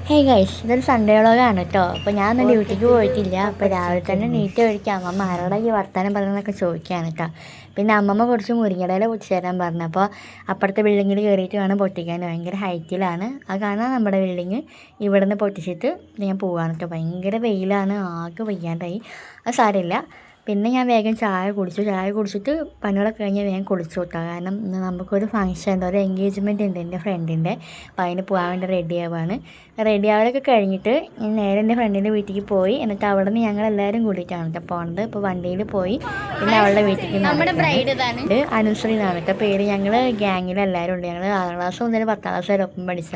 Hey guys, ഇതൊരു Sunday വ്ളോഗാണ് കേട്ടോ. അപ്പോൾ ഞാൻ ഇന്ന് ഡ്യൂട്ടിക്ക് പോയിട്ടില്ല. അപ്പോൾ രാവിലെ തന്നെ നീറ്റ് കഴിക്കുക അമ്മമ്മ ആരോടെ ഈ വർത്തമാനം പറയുന്നതൊക്കെ ചോദിക്കുകയാണ് കേട്ടോ. പിന്നെ അമ്മമ്മ കുറച്ച് മുരിങ്ങയില പൊട്ടിച്ച് തരാൻ പറഞ്ഞു. അപ്പോൾ അപ്പുറത്തെ ബിൽഡിങ്ങിൽ കയറിയിട്ട് വേണം പൊട്ടിക്കാൻ. ഭയങ്കര ഹൈറ്റിലാണ് അത് കാണാൻ നമ്മുടെ ബിൽഡിങ്. ഇവിടെ നിന്ന് പൊട്ടിച്ചിട്ട് ഞാൻ പോവാണ് കേട്ടോ. ഭയങ്കര വെയിലാണ്, ആകെ വയ്യാണ്ടായി. അത് സാരമില്ല. പിന്നെ ഞാൻ വേഗം ചായ കുടിച്ചിട്ട് പണികളൊക്കെ കഴിഞ്ഞ് വേഗം കുളിച്ചു കേട്ടോ. കാരണം ഇന്ന് നമുക്കൊരു ഫംഗ്ഷൻ ഉണ്ട്, ഒരു എൻഗേജ്മെൻറ്റ് ഉണ്ട് എൻ്റെ ഫ്രണ്ടിൻ്റെ. അപ്പോൾ അതിന് പോകാൻ വേണ്ടി റെഡി ആവാനൊക്കെ കഴിഞ്ഞിട്ട് ഞാൻ നേരെ എൻ്റെ ഫ്രണ്ടിൻ്റെ വീട്ടിലേക്ക് പോയി. എന്നിട്ട് അവിടെ നിന്ന് ഞങ്ങളെല്ലാവരും കൂടിയിട്ടാണ് കേട്ടോ പോകുന്നത്. ഇപ്പോൾ വണ്ടിയിൽ പോയി പിന്നെ അവളുടെ വീട്ടിലേക്ക് നടക്കുന്നത്. അനുശ്രീ എന്നാണ് കേട്ടോ പേര്. ഞങ്ങൾ ഗ്യാങ്ങിലെല്ലാവരും ഉണ്ട്. ഞങ്ങൾ 6ാം ക്ലാസ് മുതൽ 10ാം ക്ലാസ് വരെ ഒപ്പം പഠിച്ച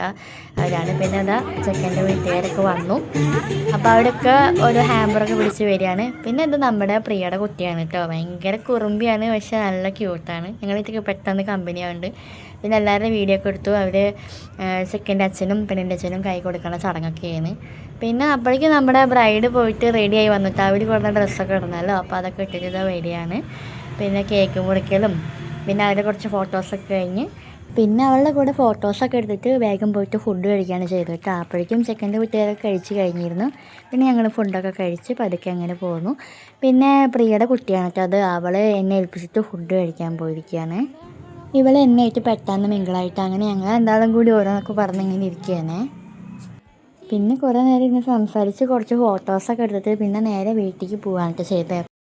അവരാണ്. പിന്നെ അതാ ചെക്കൻ്റെ വീട്ടുകാരൊക്കെ വന്നു. അപ്പോൾ അവിടെയൊക്കെ ഓരോ ഹാമ്പറൊക്കെ പിടിച്ച് വരികയാണ്. പിന്നെ ഇത് നമ്മുടെ പ്രിയയുടെ കുട്ടിയാണ് കേട്ടോ. ഭയങ്കര കുറുമ്പിയാണ്, പക്ഷെ നല്ല ക്യൂട്ടാണ്. ഞങ്ങളിതൊക്കെ പെട്ടെന്ന് കമ്പനിയാവുന്നുണ്ട്. പിന്നെ എല്ലാവരുടെയും വീഡിയോ ഒക്കെ എടുത്തു. അവർ ചെക്കൻ്റെ അച്ഛനും പെണ്ണിൻ്റെ അച്ഛനും കൈ കൊടുക്കുന്ന ചടങ്ങൊക്കെയാണ്. പിന്നെ അപ്പോഴേക്കും നമ്മുടെ ബ്രൈഡ് പോയിട്ട് റെഡിയായി വന്നിട്ട് അവർ കൊടുത്ത ഡ്രസ്സൊക്കെ ഇടണമല്ലോ. അപ്പോൾ അതൊക്കെ ഇട്ടിട്ട് വരികയാണ്. പിന്നെ കേക്ക് മുറിക്കലും പിന്നെ അവരുടെ കുറച്ച് ഫോട്ടോസൊക്കെ കഴിഞ്ഞ് പിന്നെ അവളുടെ കൂടെ ഫോട്ടോസൊക്കെ എടുത്തിട്ട് വേഗം പോയിട്ട് ഫുഡ് കഴിക്കുകയാണ് ചെയ്തത് കേട്ടോ. അപ്പോഴേക്കും ചെക്കൻ്റെ വീട്ടുകാരൊക്കെ കഴിച്ച് കഴിഞ്ഞിരുന്നു. പിന്നെ ഞങ്ങൾ ഫുഡൊക്കെ കഴിച്ച് പതുക്കെ അങ്ങനെ പോകുന്നു. പിന്നെ പ്രിയയുടെ കുട്ടിയാണ് കേട്ടോ അത്. അവൾ എന്നെ ഏൽപ്പിച്ചിട്ട് ഫുഡ് കഴിക്കാൻ പോയിരിക്കുകയാണ്. ഇവൾ എന്നെ ആയിട്ട് പെട്ടെന്ന് മിങ്കിളായിട്ട് അങ്ങനെ ഞങ്ങൾ എന്താളും കൂടി ഓരോന്നൊക്കെ പറഞ്ഞ് ഇങ്ങനെ ഇരിക്കുകയാണ്. പിന്നെ കുറേ നേരം ഇങ്ങനെ സംസാരിച്ച് കുറച്ച് ഫോട്ടോസൊക്കെ എടുത്തിട്ട് പിന്നെ നേരെ വീട്ടിലേക്ക് പോകാനായിട്ട് ചെയ്തത്.